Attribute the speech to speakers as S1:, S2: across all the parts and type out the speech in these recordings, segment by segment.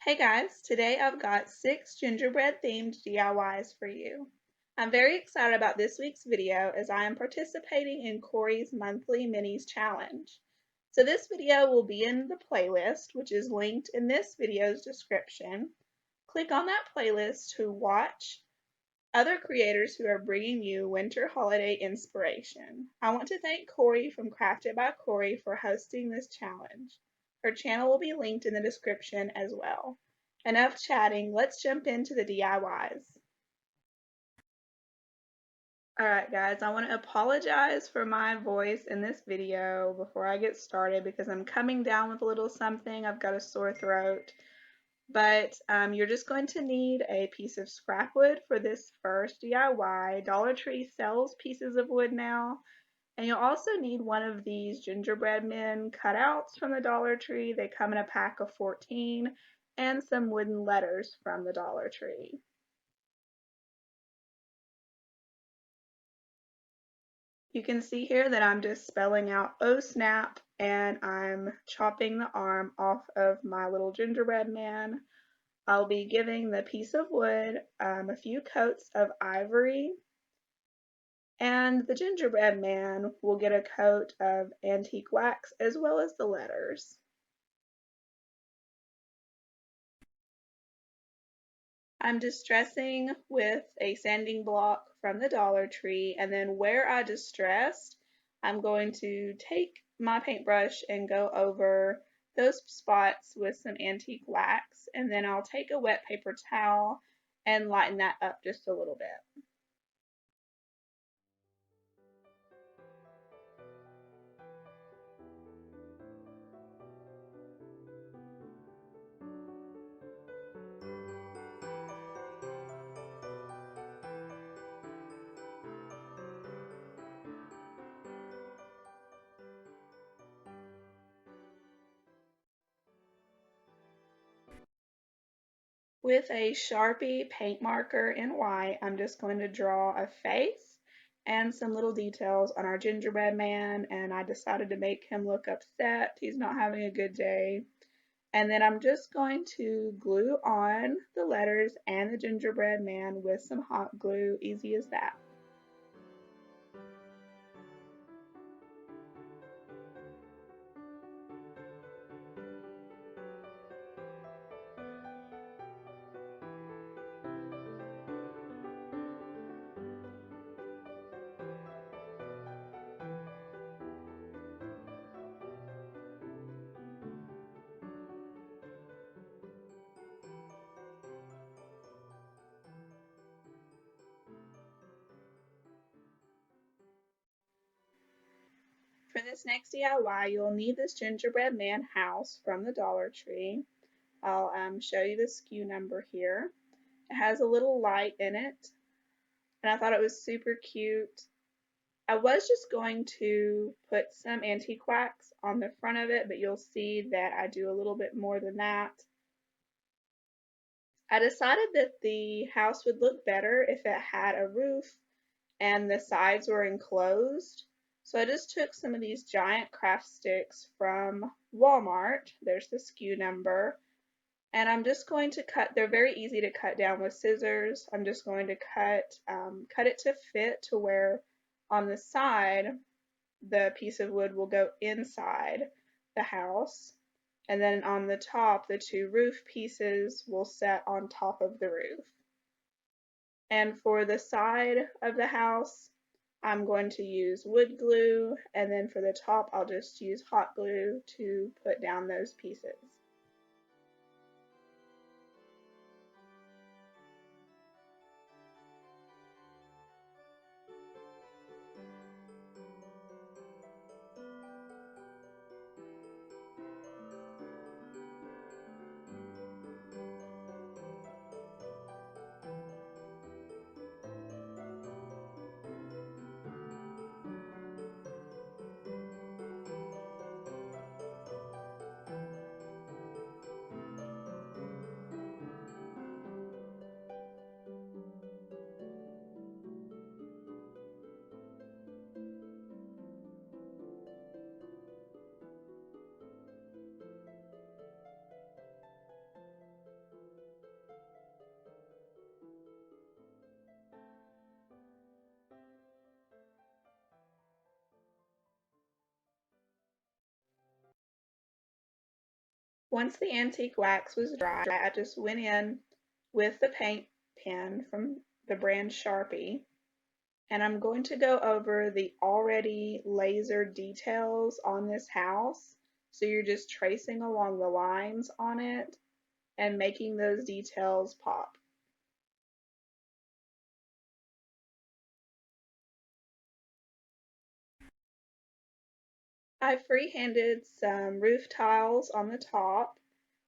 S1: Hey guys, today I've got 6 gingerbread themed DIYs for you. I'm very excited about this week's video as I am participating in Corie's monthly minis challenge. So this video will be in the playlist, which is linked in this video's description. Click on that playlist to watch other creators who are bringing you winter holiday inspiration. I want to thank Corie from Crafted by Corie for hosting this challenge. Her channel will be linked in the description as well. Enough chatting, let's jump into the DIYs. Alright guys, I want to apologize for my voice in this video before I get started because I'm coming down with a little something. I've got a sore throat. But you're just going to need a piece of scrap wood for this first DIY. Dollar Tree sells pieces of wood now. And you'll also need one of these gingerbread men cutouts from the Dollar Tree. They come in a pack of 14, and some wooden letters from the Dollar Tree. You can see here that I'm just spelling out "Oh snap," and I'm chopping the arm off of my little gingerbread man. I'll be giving the piece of wood a few coats of ivory, and the gingerbread man will get a coat of antique wax as well as the letters. I'm distressing with a sanding block from the Dollar Tree, and then where I distressed, I'm going to take my paintbrush and go over those spots with some antique wax, and then I'll take a wet paper towel and lighten that up just a little bit. With a Sharpie paint marker in white, I'm just going to draw a face and some little details on our gingerbread man, and I decided to make him look upset. He's not having a good day. And then I'm just going to glue on the letters and the gingerbread man with some hot glue, easy as that. For this next DIY, you'll need this Gingerbread Man house from the Dollar Tree. I'll show you the SKU number here. It has a little light in it, and I thought it was super cute. I was just going to put some antique wax on the front of it, but you'll see that I do a little bit more than that. I decided that the house would look better if it had a roof and the sides were enclosed. So I just took some of these giant craft sticks from Walmart. There's the SKU number. And I'm just going to cut, they're very easy to cut down with scissors. I'm just going to cut it to fit to where on the side the piece of wood will go inside the house. And then on the top, the two roof pieces will set on top of the roof. And for the side of the house, I'm going to use wood glue, and then for the top, I'll just use hot glue to put down those pieces. Once the antique wax was dry, I just went in with the paint pen from the brand Sharpie, and I'm going to go over the already laser details on this house. So you're just tracing along the lines on it and making those details pop. I freehanded some roof tiles on the top,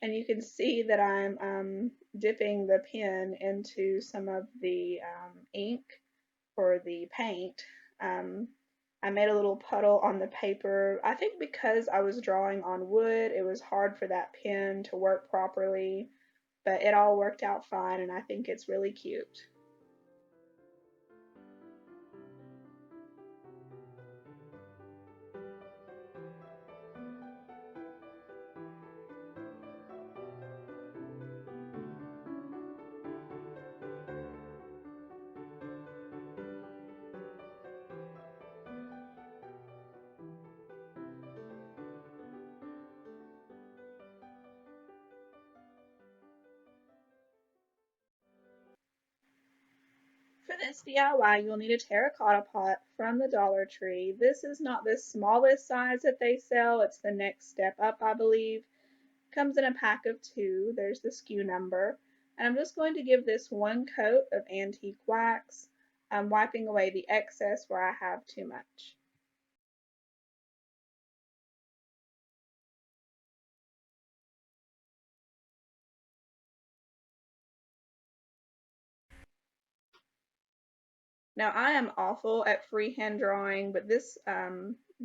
S1: and you can see that I'm dipping the pen into some of the ink for the paint. Um, I made a little puddle on the paper. I think because I was drawing on wood, it was hard for that pen to work properly, but it all worked out fine, and I think it's really cute. For this DIY, you'll need a terracotta pot from the Dollar Tree. This is not the smallest size that they sell. It's the next step up, I believe. Comes in a pack of 2. There's the SKU number. And I'm just going to give this one coat of antique wax. I'm wiping away the excess where I have too much. Now I am awful at freehand drawing, but this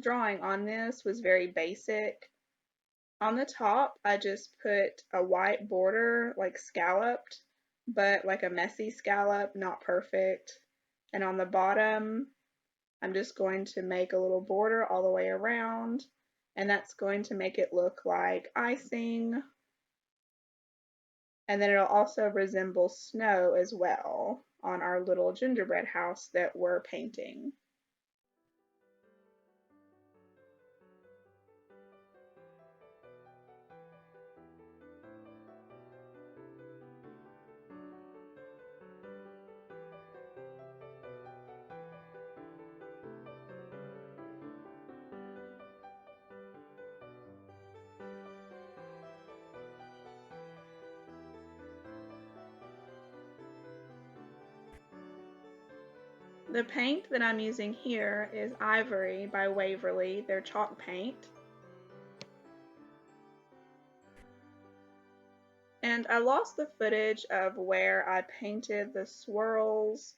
S1: drawing on this was very basic. On the top, I just put a white border, like scalloped, but like a messy scallop, not perfect. And on the bottom, I'm just going to make a little border all the way around, and that's going to make it look like icing. And then it'll also resemble snow as well on our little gingerbread house that we're painting. The paint that I'm using here is Ivory by Waverly, their chalk paint. And I lost the footage of where I painted the swirls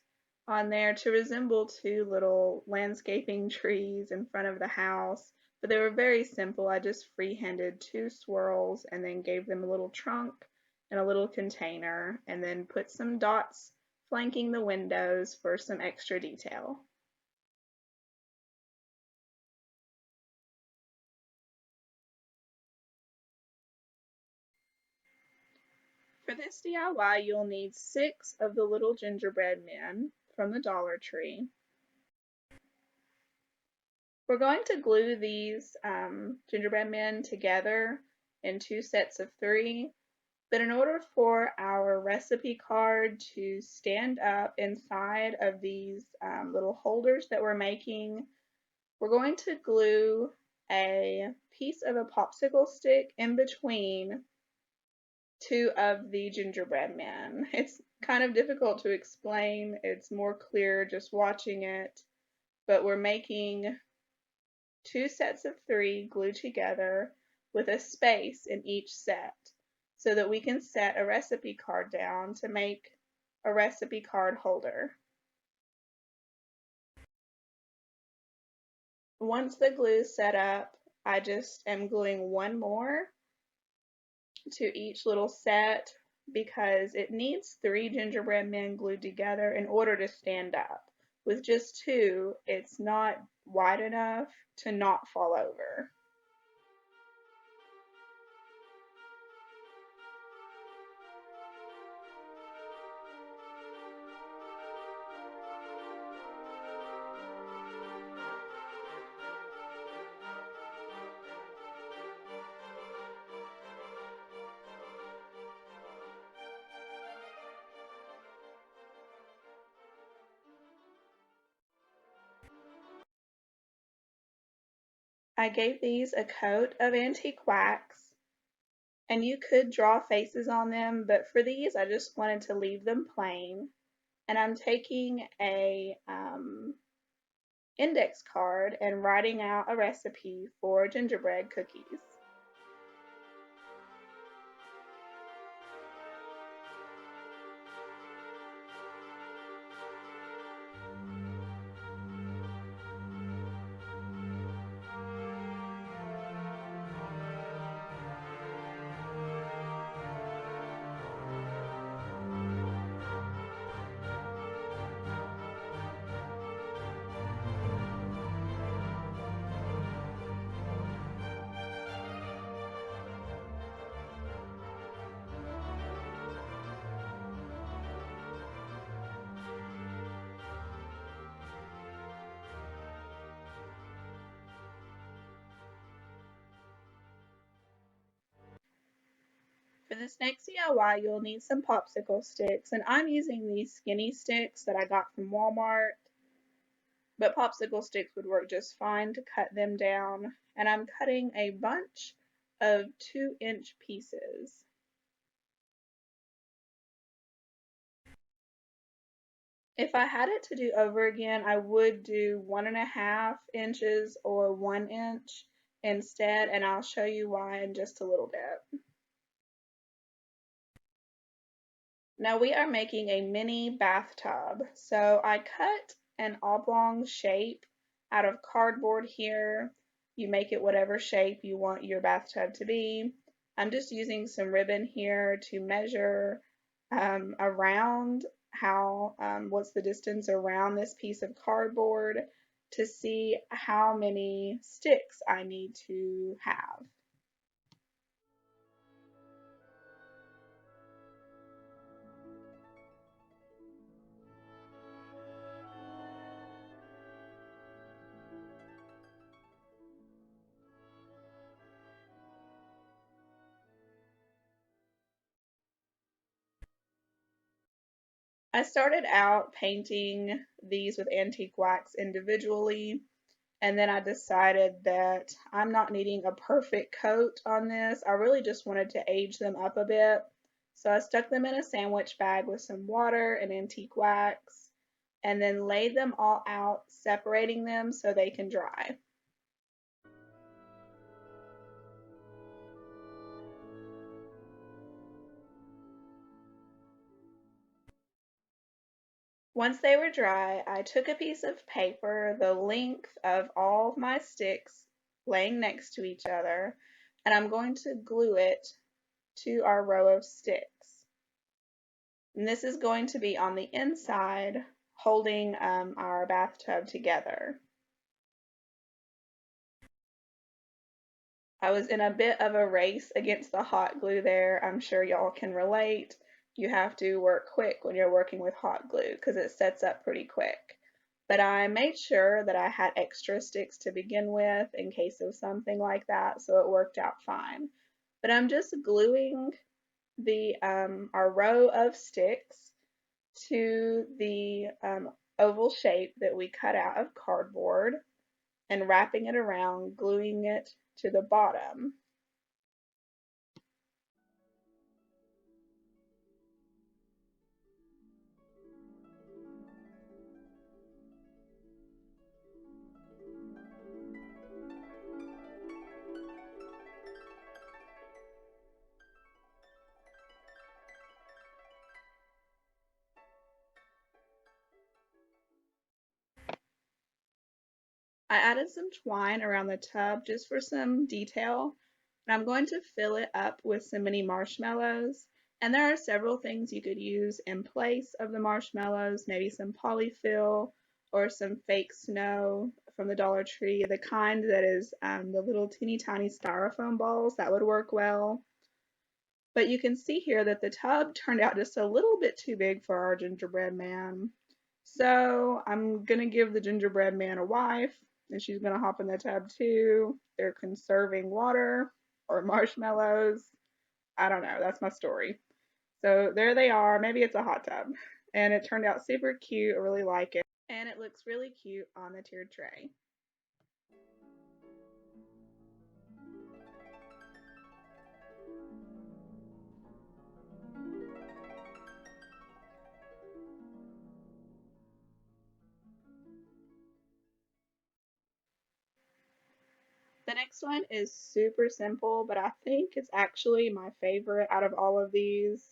S1: on there to resemble 2 little landscaping trees in front of the house, but they were very simple. I just freehanded 2 swirls and then gave them a little trunk and a little container, and then put some dots flanking the windows for some extra detail. For this DIY, you'll need 6 of the little gingerbread men from the Dollar Tree. We're going to glue these gingerbread men together in 2 sets of 3, but in order for our recipe card to stand up inside of these little holders that we're making, we're going to glue a piece of a popsicle stick in between 2 of the gingerbread men. It's kind of difficult to explain. It's more clear just watching it, but we're making 2 sets of 3 glued together with a space in each set so that we can set a recipe card down to make a recipe card holder. Once the glue is set up, I just am gluing one more to each little set because it needs 3 gingerbread men glued together in order to stand up. With just 2, it's not wide enough to not fall over. I gave these a coat of antique wax, and you could draw faces on them, but for these I just wanted to leave them plain. And I'm taking a index card and writing out a recipe for gingerbread cookies. For this next DIY, you'll need some popsicle sticks, and I'm using these skinny sticks that I got from Walmart, but popsicle sticks would work just fine to cut them down, and I'm cutting a bunch of 2-inch pieces. If I had it to do over again, I would do 1.5 inches or 1 inch instead, and I'll show you why in just a little bit. Now we are making a mini bathtub. So I cut an oblong shape out of cardboard here. You make it whatever shape you want your bathtub to be. I'm just using some ribbon here to measure around what's the distance around this piece of cardboard to see how many sticks I need to have. I started out painting these with antique wax individually, and then I decided that I'm not needing a perfect coat on this. I really just wanted to age them up a bit. So I stuck them in a sandwich bag with some water and antique wax, and then laid them all out, separating them so they can dry. Once they were dry, I took a piece of paper the length of all of my sticks laying next to each other, and I'm going to glue it to our row of sticks. And this is going to be on the inside, holding our bathtub together. I was in a bit of a race against the hot glue there. I'm sure y'all can relate. You have to work quick when you're working with hot glue because it sets up pretty quick. But I made sure that I had extra sticks to begin with in case of something like that, so it worked out fine. But I'm just gluing our row of sticks to the oval shape that we cut out of cardboard and wrapping it around, gluing it to the bottom. I added some twine around the tub just for some detail, and I'm going to fill it up with some mini marshmallows. And there are several things you could use in place of the marshmallows, maybe some polyfill or some fake snow from the Dollar Tree, the kind that is the little teeny tiny styrofoam balls, that would work well. But you can see here that the tub turned out just a little bit too big for our gingerbread man. So I'm gonna give the gingerbread man a wife, and she's gonna hop in the tub too. They're conserving water or marshmallows. I don't know, that's my story. So there they are. Maybe it's a hot tub. And it turned out super cute. I really like it. And it looks really cute on the tiered tray. The next one is super simple, but I think it's actually my favorite out of all of these.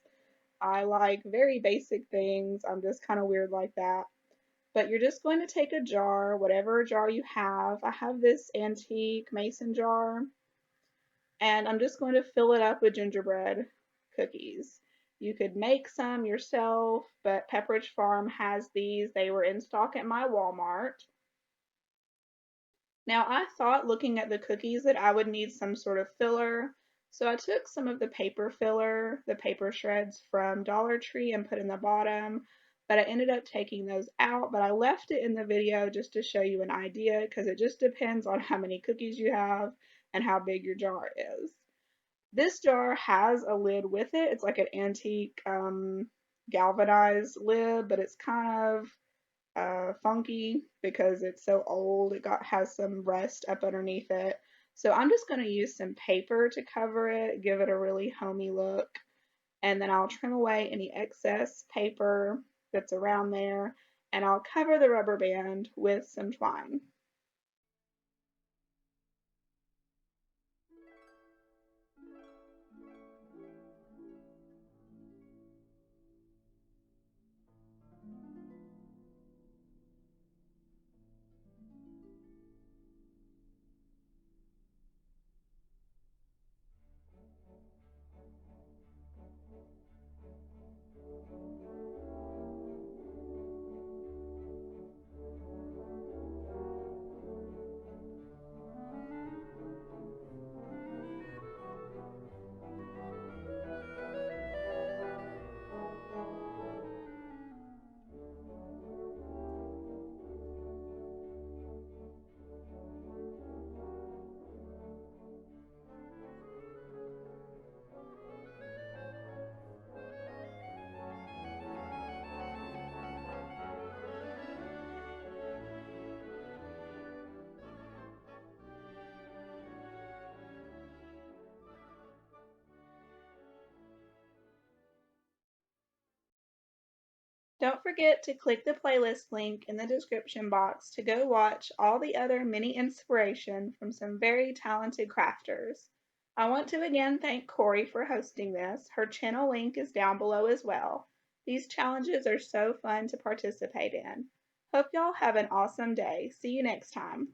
S1: I like very basic things. I'm just kind of weird like that. But you're just going to take a jar, whatever jar you have. I have this antique mason jar, and I'm just going to fill it up with gingerbread cookies. You could make some yourself, but Pepperidge Farm has these. They were in stock at my Walmart. Now, I thought looking at the cookies that I would need some sort of filler, so I took some of the paper filler, the paper shreds from Dollar Tree, and put in the bottom, but I ended up taking those out, but I left it in the video just to show you an idea because it just depends on how many cookies you have and how big your jar is. This jar has a lid with it. It's like an antique galvanized lid, but it's kind of funky because it's so old. Has some rust up underneath it. So I'm just going to use some paper to cover it, give it a really homey look, and then I'll trim away any excess paper that's around there, and I'll cover the rubber band with some twine. Don't forget to click the playlist link in the description box to go watch all the other mini inspiration from some very talented crafters. I want to again thank Corie for hosting this. Her channel link is down below as well. These challenges are so fun to participate in. Hope y'all have an awesome day. See you next time.